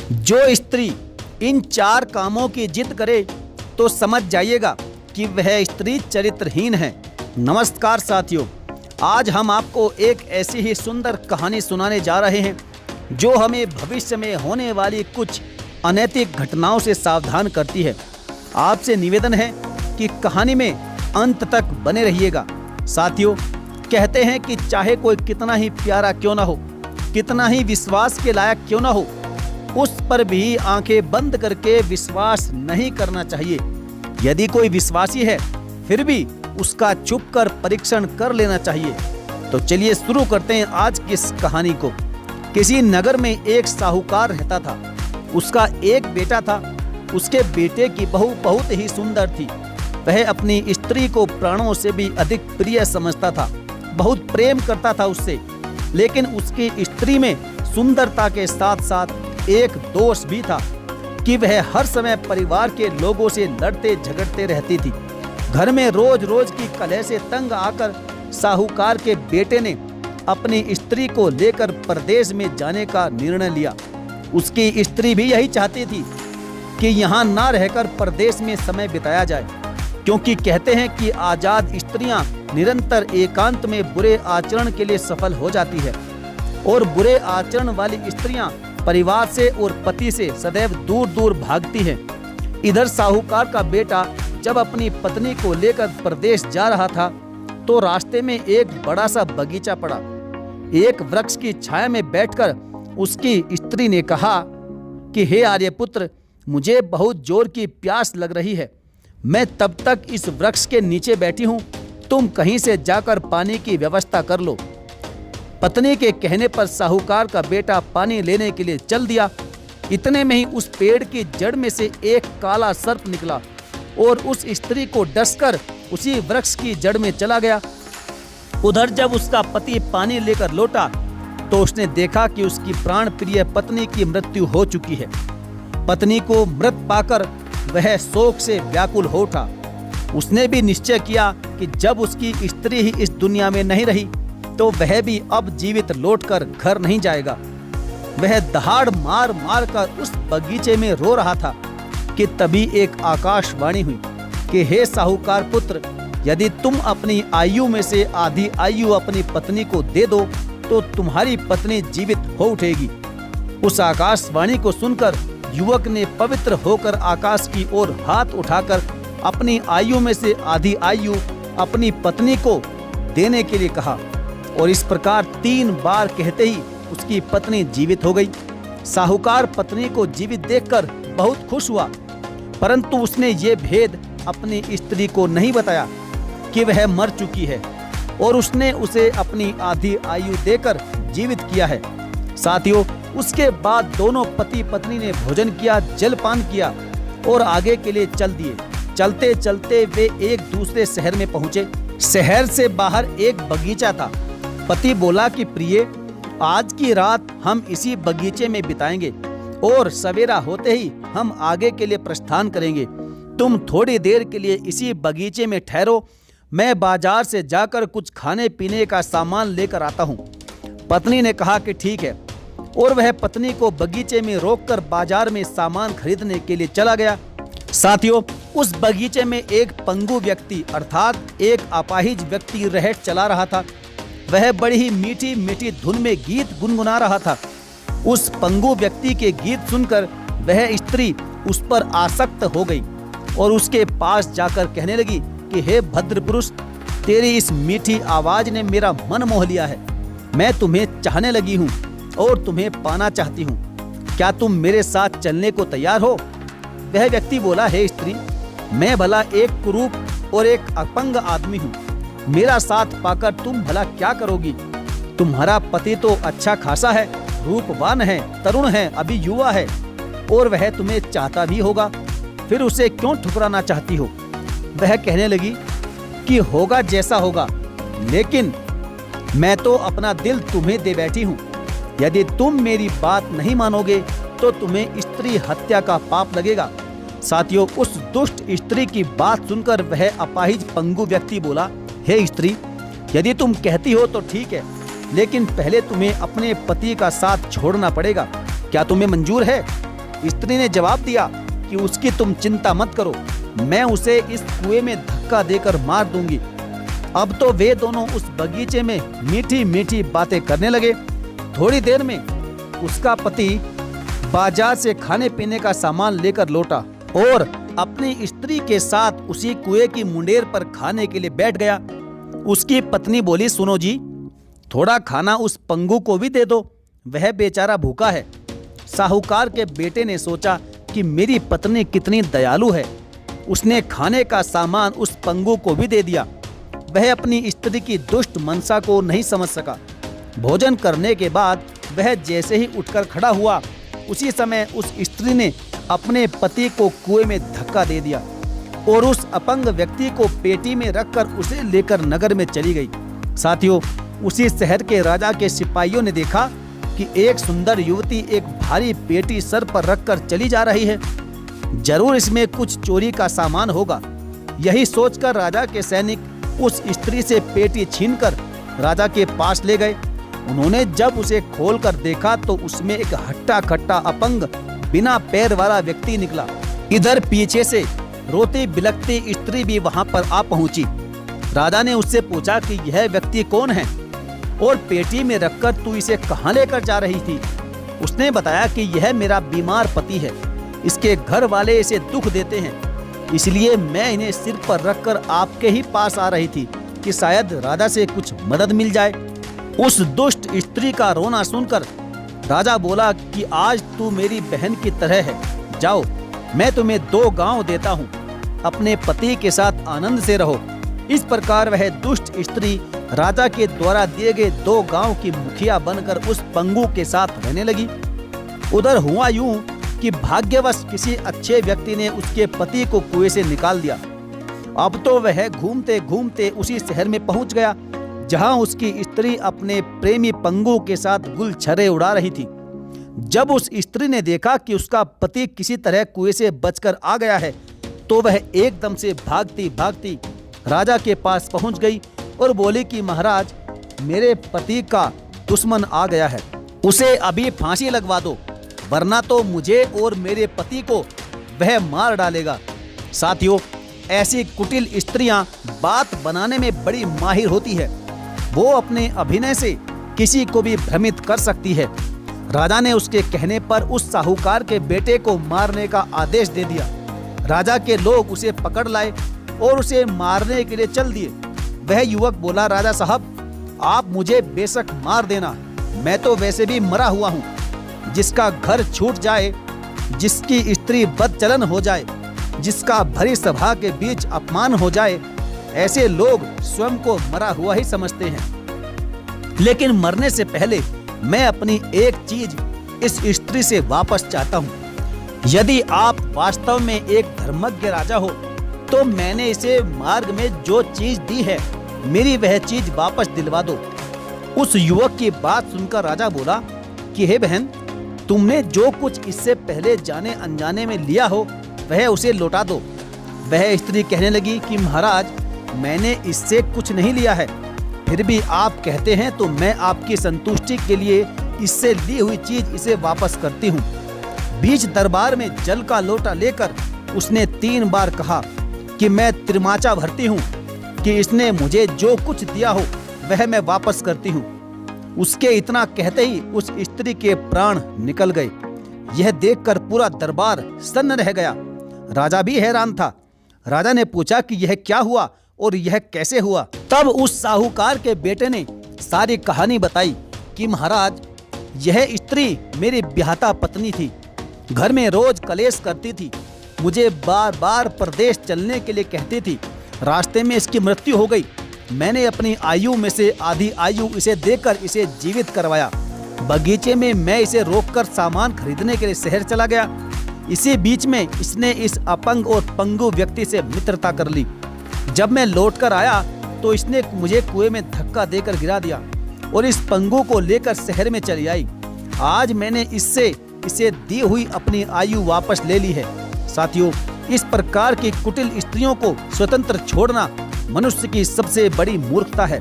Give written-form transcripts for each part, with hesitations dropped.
जो स्त्री इन 4 कामों की जिद करे तो समझ जाइएगा कि वह स्त्री चरित्रहीन है। नमस्कार साथियों, आज हम आपको एक ऐसी ही सुंदर कहानी सुनाने जा रहे हैं जो हमें भविष्य में होने वाली कुछ अनैतिक घटनाओं से सावधान करती है। आपसे निवेदन है कि कहानी में अंत तक बने रहिएगा। साथियों, कहते हैं कि चाहे कोई कितना ही प्यारा क्यों ना हो, कितना ही विश्वास के लायक क्यों ना हो, उस पर भी आंखें बंद करके विश्वास नहीं करना चाहिए। यदि कोई विश्वासी है फिर भी उसका छुपकर परीक्षण कर लेना चाहिए। तो चलिए शुरू करते हैं आज की इस कहानी को। किसी नगर में एक साहूकार रहता था। उसका एक बेटा था। उसके बेटे की बहू बहुत ही सुंदर थी। वह अपनी स्त्री को प्राणों से भी अधिक प्रिय समझता था, बहुत प्रेम करता था उससे। लेकिन उसकी स्त्री में सुंदरता के साथ साथ एक दोष भी था कि वह हर समय परिवार के लोगों से लड़ते झगड़ते रहती थी। घर में रोज रोज की कलह से तंग आकर साहूकार के बेटे ने अपनी स्त्री को लेकर परदेश में जाने का निर्णय लिया। उसकी स्त्री भी यही चाहती थी कि यहाँ ना रहकर परदेश में समय बिताया जाए, क्योंकि कहते हैं कि आजाद स्त्रियां निरंतर एकांत में बुरे आचरण के लिए सफल हो जाती है और बुरे आचरण वाली स्त्रियां परिवार से और पति से सदैव दूर दूर भागती हैं। इधर साहूकार का बेटा जब अपनी पत्नी को लेकर प्रदेश जा रहा था तो रास्ते में एक बड़ा सा बगीचा पड़ा। एक वृक्ष की छाया में बैठकर उसकी स्त्री ने कहा कि हे आर्यपुत्र, मुझे बहुत जोर की प्यास लग रही है। मैं तब तक इस वृक्ष के नीचे बैठी हूँ, तुम कहीं से जाकर पानी की व्यवस्था कर लो। पत्नी के कहने पर साहूकार का बेटा पानी लेने के लिए चल दिया। इतने में ही उस पेड़ की जड़ में से एक काला सर्प निकला और उस स्त्री को डसकर उसी वृक्ष की जड़ में चला गया। उधर जब उसका पति पानी लेकर लौटा तो उसने देखा कि उसकी प्राण प्रिय पत्नी की मृत्यु हो चुकी है। पत्नी को मृत पाकर वह शोक से व्याकुल हो उठा। उसने भी निश्चय किया कि जब उसकी स्त्री ही इस दुनिया में नहीं रही तो वह भी अब जीवित लौटकर घर नहीं जाएगा। वह दहाड़ मार मार कर उस बगीचे में रो रहा था कि तभी एक आकाशवाणी हुई कि हे साहूकार पुत्र, यदि तुम अपनी आयु में से आधी आयु अपनी पत्नी को दे दो तो तुम्हारी पत्नी जीवित हो उठेगी। उस आकाशवाणी को सुनकर युवक ने पवित्र होकर आकाश की ओर हाथ उठाकर अपनी आयु में से आधी आयु अपनी पत्नी को देने के लिए कहा और इस प्रकार 3 बार कहते ही उसकी पत्नी जीवित हो गई। साहूकार पत्नी को जीवित देखकर बहुत खुश हुआ, परंतु उसने ये भेद अपनी स्त्री को नहीं बताया कि वह मर चुकी है और उसने उसे अपनी आधी आयु देकर जीवित किया है। साथियों, उसके बाद दोनों पति पत्नी ने भोजन किया, जलपान किया और आगे के लिए चल दिए। चलते चलते वे एक दूसरे शहर में पहुंचे। शहर से बाहर एक बगीचा था। पति बोला कि प्रिय, आज की रात हम इसी बगीचे में बिताएंगे और सवेरा होते ही हम आगे के लिए प्रस्थान करेंगे। तुम थोड़ी देर के लिए इसी बगीचे में ठहरो, मैं बाजार से जाकर कुछ खाने पीने का सामान लेकर आता हूँ। पत्नी ने कहा कि ठीक है और वह पत्नी को बगीचे में रोककर बाजार में सामान खरीदने के लिए चला गया। साथियों, उस बगीचे में एक पंगु व्यक्ति अर्थात एक अपाहिज व्यक्ति रहट चला रहा था। वह बड़ी ही मीठी मीठी धुन में गीत गुनगुना रहा था। उस पंगु व्यक्ति के गीत सुनकर वह स्त्री उस पर आसक्त हो गई और उसके पास जाकर कहने लगी कि हे भद्र पुरुष, तेरी इस मीठी आवाज ने मेरा मन मोह लिया है। मैं तुम्हें चाहने लगी हूँ और तुम्हें पाना चाहती हूँ। क्या तुम मेरे साथ चलने को तैयार हो? वह व्यक्ति बोला, हे स्त्री, मैं भला एक कुरूप और एक अपंग आदमी हूँ। मेरा साथ पाकर तुम भला क्या करोगी? तुम्हारा पति तो अच्छा खासा है, रूपवान है, तरुण है, अभी युवा है और वह तुम्हें चाहता भी होगा, फिर उसे क्यों ठुकराना चाहती हो? वह कहने लगी कि होगा जैसा होगा, लेकिन मैं तो अपना दिल तुम्हें दे बैठी हूँ। यदि तुम मेरी बात नहीं मानोगे तो तुम्हें स्त्री हत्या का पाप लगेगा। साथियों, उस दुष्ट स्त्री की बात सुनकर वह अपाहिज पंगु व्यक्ति बोला, हे स्त्री, यदि तुम कहती हो तो ठीक है, लेकिन पहले तुम्हें अपने पति का साथ छोड़ना पड़ेगा। क्या तुम्हें मंजूर है? स्त्री ने जवाब दिया कि उसकी तुम चिंता मत करो, मैं उसे इस कुएं में धक्का देकर मार दूंगी। अब तो वे दोनों उस बगीचे में मीठी मीठी बातें करने लगे। थोड़ी देर में उसका पति बाजार से खाने पीने का सामान लेकर लौटा और अपनी स्त्री के साथ उसी कुएं की मुंडेर पर खाने के लिए बैठ गया। उसकी पत्नी बोली, सुनो जी, थोड़ा खाना उस पंगु को भी दे दो, वह बेचारा भूखा है। साहूकार के बेटे ने सोचा कि मेरी पत्नी कितनी दयालु है, उसने खाने का सामान उस पंगु को भी दे दिया। वह अपनी स्त्री की दुष्ट मनसा को नहीं समझ सका। भोजन करने के बाद वह जैसे ही उठकर खड़ा हुआ, उसी समय उस स्त्री ने अपने पति को कुएं में धक्का दे दिया और उस अपंग व्यक्ति को पेटी में रखकर उसे लेकर नगर में चली गई। साथियों, उसी शहर के राजा के सिपाहियों ने देखा कि एक सुंदर युवती एक भारी पेटी सर पर रखकर चली जा रही है। जरूर इसमें कुछ चोरी का सामान होगा। यही सोचकर राजा के सैनिक उस स्त्री से पेटी छीनकर राजा के पास ले गए। उन्होंने जब उसे खोलकर देखा तो उसमें एक हट्टा कट्टा अपंग बिना पैर वाला व्यक्ति निकला। इधर पीछे से रोती बिलखती स्त्री भी वहां पर आ पहुंची। राजा ने उससे पूछा कि यह व्यक्ति कौन है और पेटी में रखकर तू इसे कहां लेकर जा रही थी। उसने बताया कि यह मेरा बीमार पति है, इसके घर वाले इसे दुख देते हैं, इसलिए मैं इन्हें सिर पर रखकर आपके ही पास आ रही थी कि शायद राजा से कुछ मदद मिल जाए। उस दुष्ट स्त्री का रोना सुनकर राजा बोला कि आज तू मेरी बहन की तरह है, जाओ मैं तुम्हें 2 गांव देता हूँ, अपने पति के साथ आनंद से रहो। इस प्रकार वह दुष्ट स्त्री राजा के द्वारा दिए गए 2 गांव की मुखिया बनकर उस पंगु के साथ रहने लगी। उधर हुआ यूं कि भाग्यवश किसी अच्छे व्यक्ति ने उसके पति को कुएं से निकाल दिया। अब तो वह घूमते घूमते उसी शहर में पहुंच गया जहां उसकी स्त्री अपने प्रेमी पंगु के साथ गुलछर्रे उड़ा रही थी। जब उस स्त्री ने देखा कि उसका पति किसी तरह कुएं से बचकर आ गया है तो वह एकदम से भागती भागती राजा के पास पहुंच गई और बोली कि महाराज, मेरे पति का दुश्मन आ गया है, उसे अभी फांसी लगवा दो, वरना तो मुझे और मेरे पति को वह मार डालेगा। साथियों, ऐसी कुटिल स्त्रियां बात बनाने में बड़ी माहिर होती है। वो अपने अभिनय से किसी को भी भ्रमित कर सकती है। राजा ने उसके कहने पर उस साहूकार के बेटे को मारने का आदेश दे दिया। राजा के लोग उसे पकड़ लाए और उसे मारने के लिए चल दिए। वह युवक बोला, राजा साहब, आप मुझे बेशक मार देना, मैं तो वैसे भी मरा हुआ हूँ। जिसका घर छूट जाए, जिसकी स्त्री बदचलन हो जाए, जिसका भरी सभा के बीच अपमान हो जाए, ऐसे लोग स्वयं को मरा हुआ ही समझते हैं। लेकिन मरने से पहले मैं अपनी एक चीज इस स्त्री से वापस चाहता हूँ। यदि आप वास्तव में एक धर्मज्ञ राजा हो तो मैंने इसे मार्ग में जो चीज दी है, मेरी वह चीज वापस दिलवा दो। उस युवक की बात सुनकर राजा बोला कि हे बहन, तुमने जो कुछ इससे पहले जाने अनजाने में लिया हो वह उसे लौटा दो। वह स्त्री कहने लगी कि महाराज, मैंने इससे कुछ नहीं लिया है, फिर भी आप कहते हैं तो मैं आपकी संतुष्टि के लिए इससे ली हुई चीज इसे वापस करती हूँ। बीच दरबार में जल का लोटा लेकर उसने 3 बार कहा कि मैं त्रिमाचा भरती हूँ कि इसने मुझे जो कुछ दिया हो वह मैं वापस करती हूँ। उसके इतना कहते ही उस स्त्री के प्राण निकल गए। यह देखकर पूरा दरबार सन्न रह गया। राजा भी हैरान था। राजा ने पूछा कि यह क्या हुआ और यह कैसे हुआ। तब उस साहूकार के बेटे ने सारी कहानी बताई कि महाराज, यह स्त्री मेरी ब्याहता पत्नी थी, घर में रोज कलेश करती थी, मुझे बार बार प्रदेश चलने के लिए कहती थी। रास्ते में इसकी मृत्यु हो गई। मैंने अपनी आयु में से आधी आयु इसे देकर इसे जीवित करवाया। बगीचे में मैं इसे रोककर सामान खरीदने के लिए शहर चला गया। इसी बीच में इसने इस अपंग और पंगु व्यक्ति से मित्रता कर ली। जब मैं लौटकर आया तो इसने मुझे कुएं में धक्का देकर गिरा दिया और इस पंगु को लेकर शहर में चली आई। आज मैंने इससे इसे दी हुई अपनी आयु वापस ले ली है। साथियों, इस प्रकार की कुटिल स्त्रियों को स्वतंत्र छोड़ना मनुष्य की सबसे बड़ी मूर्खता है।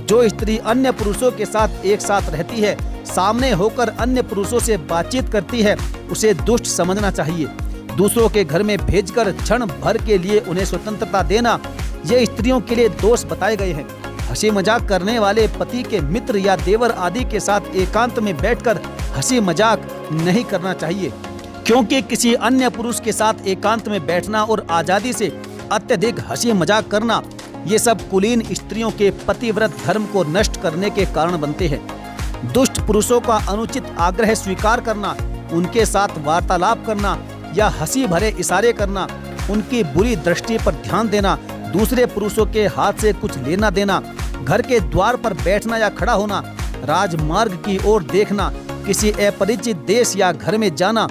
जो स्त्री अन्य पुरुषों के साथ एक साथ रहती है सामने होकर अन्य पुरुषों से बातचीत करती है उसे दुष्ट समझना चाहिए। दूसरों के घर में भेजकर क्षण भर के लिए उन्हें स्वतंत्रता देना, ये स्त्रियों के लिए दोष बताए गए हैं। हंसी मजाक करने वाले पति के मित्र या देवर आदि के साथ एकांत में बैठकर हंसी मजाक नहीं करना चाहिए, क्योंकि किसी अन्य पुरुष के साथ एकांत में बैठना और आजादी से अत्यधिक हंसी मजाक करना, ये सब कुलीन स्त्रियों के पतिव्रत धर्म को नष्ट करने के कारण बनते हैं। दुष्ट पुरुषों का अनुचित आग्रह स्वीकार करना, उनके साथ वार्तालाप करना या हंसी भरे इशारे करना, उनकी बुरी दृष्टि पर ध्यान देना, दूसरे पुरुषों के हाथ से कुछ लेना देना, घर के द्वार पर बैठना या खड़ा होना, राजमार्ग की ओर देखना, किसी अपरिचित देश या घर में जाना,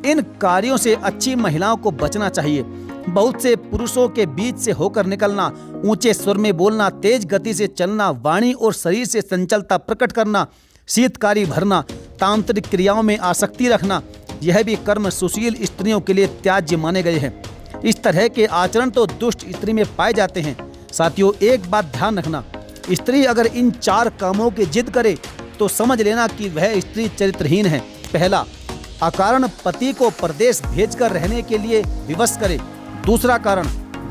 इन कार्यों से अच्छी महिलाओं को बचना चाहिए। बहुत से पुरुषों के बीच से होकर निकलना, ऊंचे स्वर में बोलना, तेज गति से चलना, वाणी और शरीर से चंचलता प्रकट करना, शीतकारी भरना, तांत्रिक क्रियाओं में आसक्ति रखना, यह भी कर्म सुशील स्त्रियों के लिए त्याज्य माने गए हैं। इस तरह के आचरण तो दुष्ट स्त्री में पाए जाते हैं। साथियों, एक बात ध्यान रखना, स्त्री अगर इन 4 कामों की जिद करे तो समझ लेना कि वह स्त्री चरित्रहीन है। पहला, अकारण पति को परदेश भेजकर रहने के लिए विवश करे। दूसरा कारण,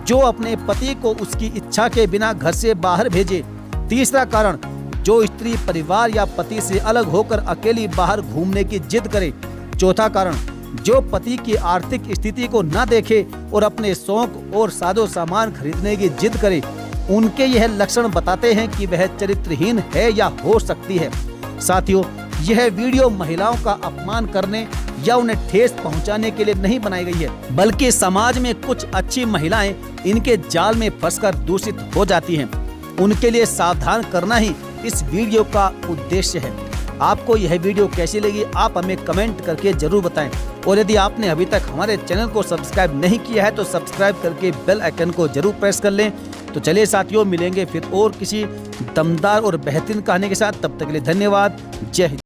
जो अपने पति को उसकी इच्छा के बिना घर से बाहर भेजे। तीसरा कारण, जो स्त्री परिवार या पति से अलग होकर अकेली बाहर घूमने की जिद करे। चौथा कारण, जो पति की आर्थिक स्थिति को न देखे और अपने शौक और साजो सामान खरीदने की जिद करे। उनके यह लक्षण बताते हैं कि वह चरित्रहीन है या हो सकती है। साथियों, यह वीडियो महिलाओं का अपमान करने या उन्हें ठेस पहुंचाने के लिए नहीं बनाई गई है, बल्कि समाज में कुछ अच्छी महिलाएं इनके जाल में फंसकर दूषित हो जाती हैं। उनके लिए सावधान करना ही इस वीडियो का उद्देश्य है। आपको यह वीडियो कैसी लगी, आप हमें कमेंट करके जरूर बताएं। और यदि आपने अभी तक हमारे चैनल को सब्सक्राइब नहीं किया है तो सब्सक्राइब करके बेल आइकन को जरूर प्रेस कर लें। तो चलिए साथियों, मिलेंगे फिर और किसी दमदार और बेहतरीन कहानी के साथ। तब तक के लिए धन्यवाद। जय हिंद।